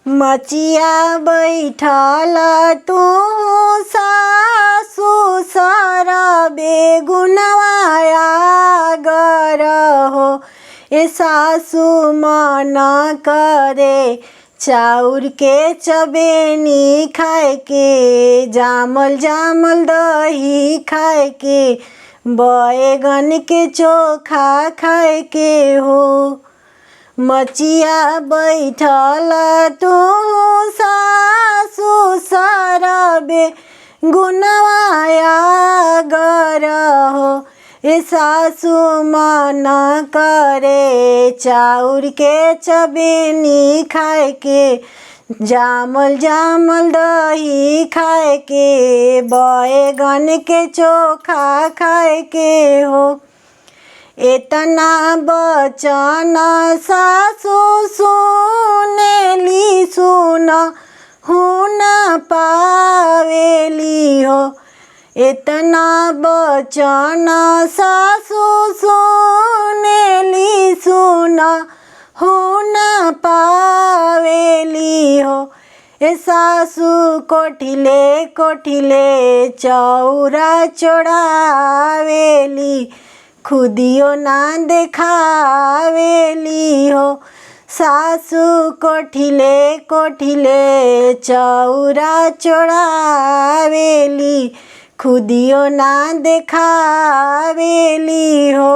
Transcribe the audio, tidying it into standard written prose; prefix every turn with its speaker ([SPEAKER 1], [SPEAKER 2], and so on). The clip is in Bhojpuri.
[SPEAKER 1] मचिया बैठल तू सासु सरबे गुनवाया गर हो। ए सासु मन करे चाउर के चबेनी खाए के, जामल जामल दही खाए के, बैगन के चोखा खाए के हो। मचिया बैठल तू सासु सरबे गुनवाया गर हो। ए सासु मन करे चाउर के चबेनी खाए के, जामल जामल दही खाए के, बैगन के चोखा खाए के हो। एतना बचन सासु सुनेली सुन हुन पावेली हो। एतना बचन सासु सुनेली सुन हुन पावेली हो। ए सासु कोठिले कोठिले चौरा चढ़ावेली, खुदियो ना देखावेली हो। सासु कोठिले कोठिले चौरा चढ़ावेली, खुदियो ना देखावेली हो।